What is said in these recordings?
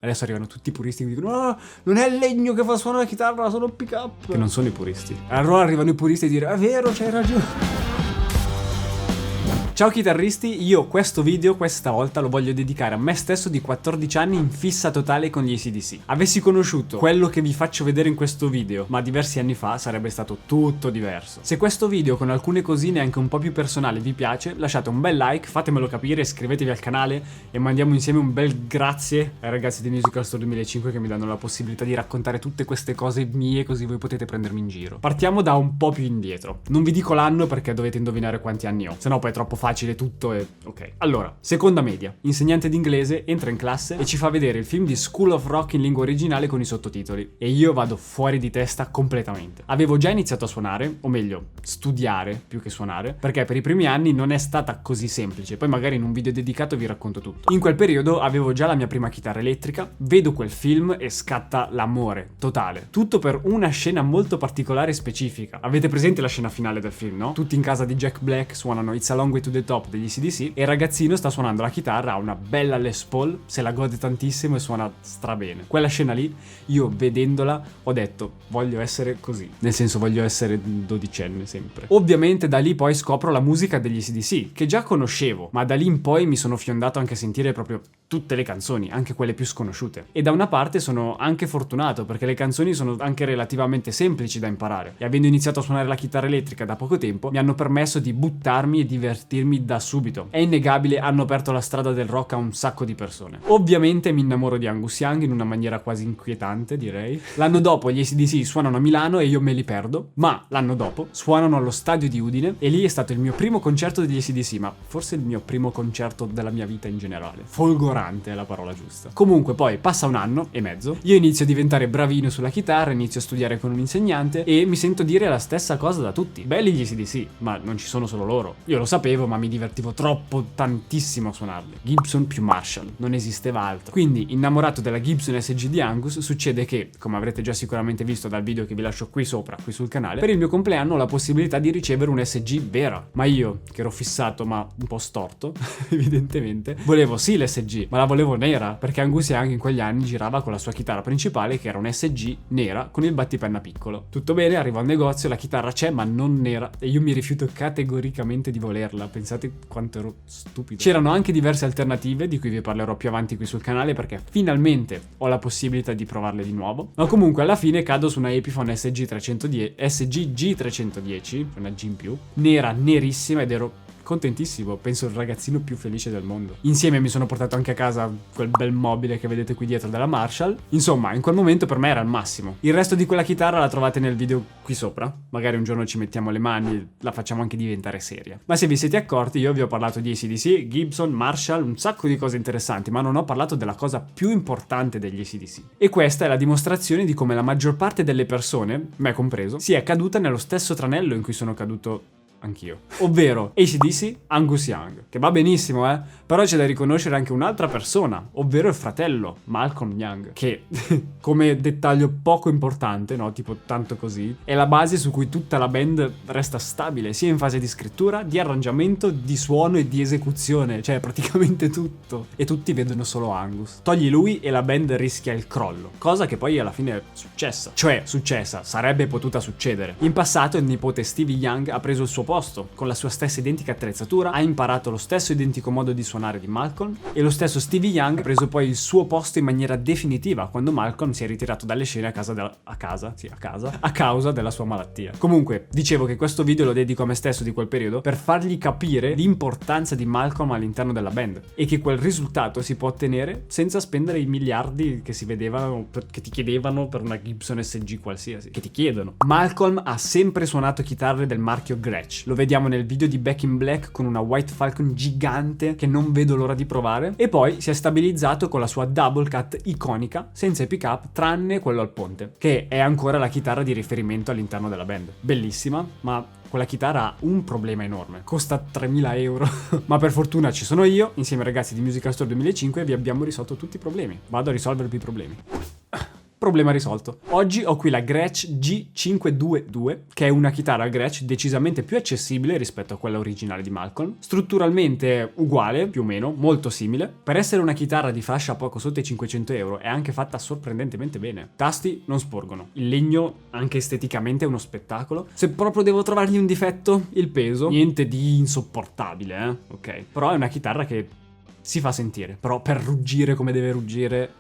Adesso arrivano tutti i puristi che dicono "Ah, non è il legno che fa suonare la chitarra, sono pick up". Che non sono i puristi. Allora arrivano i puristi e dire "È vero, c'hai ragione". Ciao chitarristi, io questo video questa volta lo voglio dedicare a me stesso di 14 anni in fissa totale con gli AC/DC. Avessi conosciuto quello che vi faccio vedere in questo video, ma diversi anni fa, sarebbe stato tutto diverso. Se questo video con alcune cosine anche un po' più personali vi piace, lasciate un bel like, fatemelo capire, iscrivetevi al canale e mandiamo insieme un bel grazie ai ragazzi di Musical Store 2005 che mi danno la possibilità di raccontare tutte queste cose mie così voi potete prendermi in giro. Partiamo da un po' più indietro. Non vi dico l'anno perché dovete indovinare quanti anni ho, sennò poi è troppo facile tutto e ok. Allora, seconda media, insegnante d'inglese entra in classe e ci fa vedere il film di School of Rock in lingua originale con i sottotitoli e io vado fuori di testa completamente. Avevo già iniziato a suonare, o meglio, studiare più che suonare, perché per i primi anni non è stata così semplice, poi magari in un video dedicato vi racconto tutto. In quel periodo avevo già la mia prima chitarra elettrica, vedo quel film e scatta l'amore totale. Tutto per una scena molto particolare e specifica. Avete presente la scena finale del film, no? Tutti in casa di Jack Black suonano It's a Long Way to the Top degli AC/DC e il ragazzino sta suonando la chitarra, ha una bella Les Paul, se la gode tantissimo e suona strabene. Quella scena lì, io vedendola ho detto voglio essere così, nel senso voglio essere dodicenne sempre. Ovviamente da lì poi scopro la musica degli AC/DC che già conoscevo, ma da lì in poi mi sono fiondato anche a sentire proprio tutte le canzoni, anche quelle più sconosciute. E da una parte sono anche fortunato perché le canzoni sono anche relativamente semplici da imparare e avendo iniziato a suonare la chitarra elettrica da poco tempo mi hanno permesso di buttarmi e divertirmi da subito. È innegabile, hanno aperto la strada del rock a un sacco di persone. Ovviamente mi innamoro di Angus Young in una maniera quasi inquietante, direi. L'anno dopo gli AC/DC suonano a Milano e io me li perdo, ma l'anno dopo suonano allo stadio di Udine e lì è stato il mio primo concerto degli AC/DC, ma forse il mio primo concerto della mia vita in generale. Folgorante è la parola giusta. Comunque poi passa un anno e mezzo, io inizio a diventare bravino sulla chitarra, inizio a studiare con un insegnante e mi sento dire la stessa cosa da tutti. Belli gli AC/DC, ma non ci sono solo loro. Io lo sapevo, ma mi divertivo troppo, tantissimo a suonarli. Gibson più Marshall, non esisteva altro. Quindi, innamorato della Gibson SG di Angus, succede che, come avrete già sicuramente visto dal video che vi lascio qui sopra, qui sul canale, per il mio compleanno ho la possibilità di ricevere un SG vera. Ma io, che ero fissato ma un po' storto, evidentemente, volevo sì l'SG, ma la volevo nera, perché Angus Young in quegli anni girava con la sua chitarra principale che era un SG nera con il battipenna piccolo. Tutto bene, arrivo al negozio, la chitarra c'è ma non nera e io mi rifiuto categoricamente di volerla. Pensate quanto ero stupido. C'erano anche diverse alternative di cui vi parlerò più avanti qui sul canale perché finalmente ho la possibilità di provarle di nuovo, ma comunque alla fine cado su una Epiphone SG G310, una G in più, nera, nerissima ed ero contentissimo, penso il ragazzino più felice del mondo. Insieme mi sono portato anche a casa quel bel mobile che vedete qui dietro della Marshall. Insomma, in quel momento per me era il massimo. Il resto di quella chitarra la trovate nel video qui sopra. Magari un giorno ci mettiamo le mani, la facciamo anche diventare seria. Ma se vi siete accorti, io vi ho parlato di AC/DC, Gibson, Marshall, un sacco di cose interessanti, ma non ho parlato della cosa più importante degli AC/DC. E questa è la dimostrazione di come la maggior parte delle persone, me compreso, sia caduta nello stesso tranello in cui sono caduto anch'io, ovvero AC/DC Angus Young, che va benissimo però c'è da riconoscere anche un'altra persona, ovvero il fratello Malcolm Young, che come dettaglio poco importante, no, tipo tanto così, è la base su cui tutta la band resta stabile, sia in fase di scrittura, di arrangiamento, di suono e di esecuzione, cioè praticamente tutto, e tutti vedono solo Angus. Togli lui e la band rischia il crollo, cosa che poi alla fine è successa, sarebbe potuta succedere. In passato il nipote Stevie Young ha preso il suo posto con la sua stessa identica attrezzatura, ha imparato lo stesso identico modo di suonare di Malcolm e lo stesso Stevie Young ha preso poi il suo posto in maniera definitiva quando Malcolm si è ritirato dalle scene a causa della sua malattia. Comunque, dicevo che questo video lo dedico a me stesso di quel periodo per fargli capire l'importanza di Malcolm all'interno della band e che quel risultato si può ottenere senza spendere i miliardi che si vedevano, che ti chiedevano per una Gibson SG qualsiasi, che ti chiedono. Malcolm ha sempre suonato chitarre del marchio Gretsch. Lo vediamo nel video di Back in Black con una White Falcon gigante che non vedo l'ora di provare e poi si è stabilizzato con la sua double cut iconica senza i pick up tranne quello al ponte, che è ancora la chitarra di riferimento all'interno della band. Bellissima, ma quella chitarra ha un problema enorme, costa 3.000 euro ma per fortuna ci sono io insieme ai ragazzi di Musical Store 2005 e vi abbiamo risolto tutti i problemi. Vado a risolvervi i problemi. problema risolto. Oggi ho qui la Gretsch G522, che è una chitarra Gretsch decisamente più accessibile rispetto a quella originale di Malcolm, strutturalmente uguale, più o meno, molto simile. Per essere una chitarra di fascia poco sotto i 500 euro è anche fatta sorprendentemente bene. Tasti non sporgono, il legno anche esteticamente è uno spettacolo. Se proprio devo trovargli un difetto, il peso, niente di insopportabile, ok? Però è una chitarra che si fa sentire, però per ruggire come deve ruggire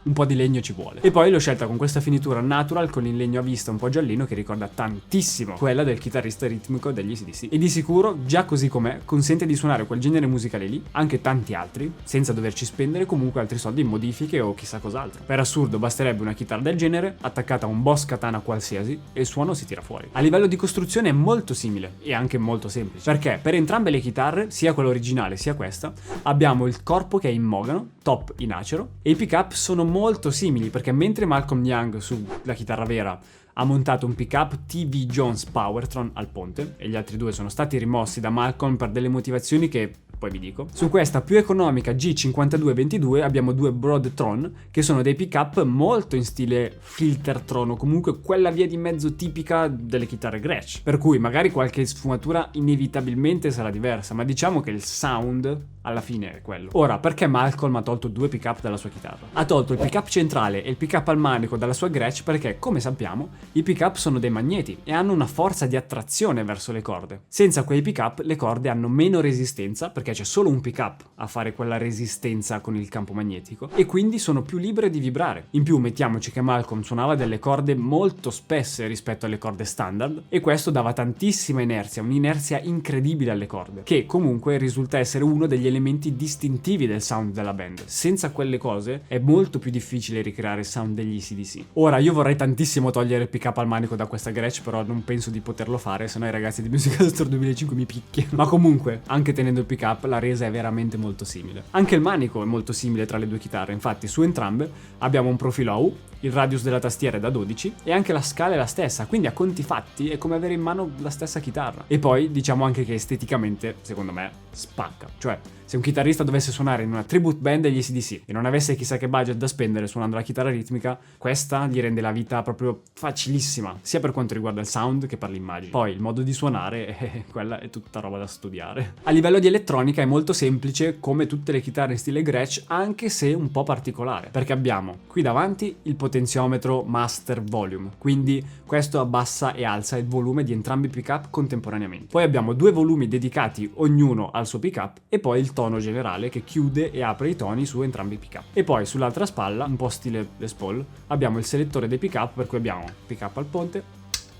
un po' di legno ci vuole. E poi l'ho scelta con questa finitura natural con il legno a vista un po' giallino che ricorda tantissimo quella del chitarrista ritmico degli AC/DC. E di sicuro, già così com'è, consente di suonare quel genere musicale lì, anche tanti altri, senza doverci spendere comunque altri soldi in modifiche o chissà cos'altro. Per assurdo, basterebbe una chitarra del genere, attaccata a un Boss Katana qualsiasi, e il suono si tira fuori. A livello di costruzione è molto simile, e anche molto semplice, perché per entrambe le chitarre, sia quella originale sia questa, abbiamo il corpo che è in mogano, top in acero, e i pick-up sono molto simili, perché mentre Malcolm Young sulla chitarra vera ha montato un pickup TV Jones Powertron al ponte, e gli altri due sono stati rimossi da Malcolm per delle motivazioni che poi vi dico. Su questa più economica G5222 abbiamo due Broadtron, che sono dei pickup molto in stile Filtertron, o comunque quella via di mezzo tipica delle chitarre Gretsch, per cui magari qualche sfumatura inevitabilmente sarà diversa, ma diciamo che il sound alla fine è quello. Ora, perché Malcolm ha tolto due pickup dalla sua chitarra? Ha tolto il pickup centrale e il pickup al manico dalla sua Gretsch perché, come sappiamo, i pickup sono dei magneti e hanno una forza di attrazione verso le corde. Senza quei pickup le corde hanno meno resistenza, perché c'è solo un pickup a fare quella resistenza con il campo magnetico, e quindi sono più libere di vibrare. In più mettiamoci che Malcolm suonava delle corde molto spesse rispetto alle corde standard, e questo dava tantissima inerzia, un'inerzia incredibile alle corde, che comunque risulta essere uno degli elementi distintivi del sound della band. Senza quelle cose è molto più difficile ricreare il sound degli AC/DC. Ora, io vorrei tantissimo togliere il pickup al manico da questa Gretsch, però non penso di poterlo fare, sennò i ragazzi di Musical Store 2005 mi picchiano. Ma comunque, anche tenendo il pickup, la resa è veramente molto simile. Anche il manico è molto simile tra le due chitarre, infatti su entrambe abbiamo un profilo A U, il radius della tastiera è da 12 e anche la scala è la stessa, quindi a conti fatti è come avere in mano la stessa chitarra. E poi diciamo anche che esteticamente, secondo me, spacca. Cioè, se un chitarrista dovesse suonare in una tribute band degli AC/DC e non avesse chissà che budget da spendere suonando la chitarra ritmica, questa gli rende la vita proprio facilissima, sia per quanto riguarda il sound che per l'immagine. Poi il modo di suonare, quella è tutta roba da studiare. A livello di elettronica è molto semplice, come tutte le chitarre in stile Gretsch, anche se un po' particolare, perché abbiamo qui davanti il potenziometro master volume, quindi questo abbassa e alza il volume di entrambi i pickup contemporaneamente. Poi abbiamo due volumi dedicati ognuno al suo pickup e poi il tono generale che chiude e apre i toni su entrambi i pickup. E poi sull'altra spalla, un po' stile Les Paul, abbiamo il selettore dei pickup, per cui abbiamo pickup al ponte,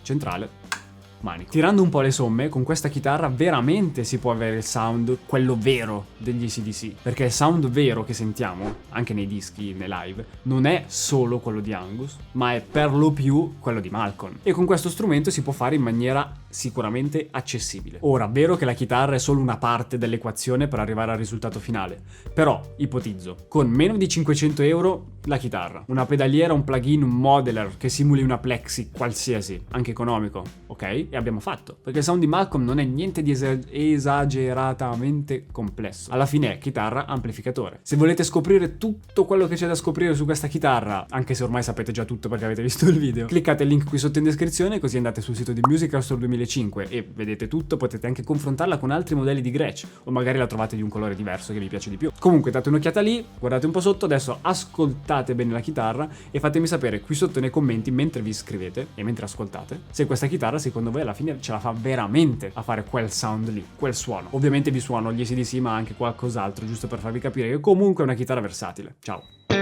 centrale, manico. Tirando un po' le somme, con questa chitarra veramente si può avere il sound, quello vero degli AC/DC, perché il sound vero che sentiamo, anche nei dischi, nei live, non è solo quello di Angus, ma è per lo più quello di Malcolm. E con questo strumento si può fare in maniera sicuramente accessibile. Ora, vero che la chitarra è solo una parte dell'equazione per arrivare al risultato finale, però, ipotizzo, con meno di 500 euro la chitarra, una pedaliera, un plugin, un modeler che simuli una plexi qualsiasi, anche economico, ok? E abbiamo fatto, perché il sound di Malcolm non è niente di esageratamente complesso. Alla fine è chitarra, amplificatore. Se volete scoprire tutto quello che c'è da scoprire su questa chitarra, anche se ormai sapete già tutto perché avete visto il video, cliccate il link qui sotto in descrizione, così andate sul sito di Musical Store 2005 e vedete tutto. Potete anche confrontarla con altri modelli di Gretsch, o magari la trovate di un colore diverso che vi piace di più. Comunque date un'occhiata lì, guardate un po' sotto, adesso ascoltate bene la chitarra e fatemi sapere qui sotto nei commenti, mentre vi iscrivete e mentre ascoltate, se questa chitarra secondo voi alla fine ce la fa veramente a fare quel sound lì, quel suono. Ovviamente vi suono gli AC/DC, ma anche qualcos'altro, giusto per farvi capire che comunque è una chitarra versatile. Ciao!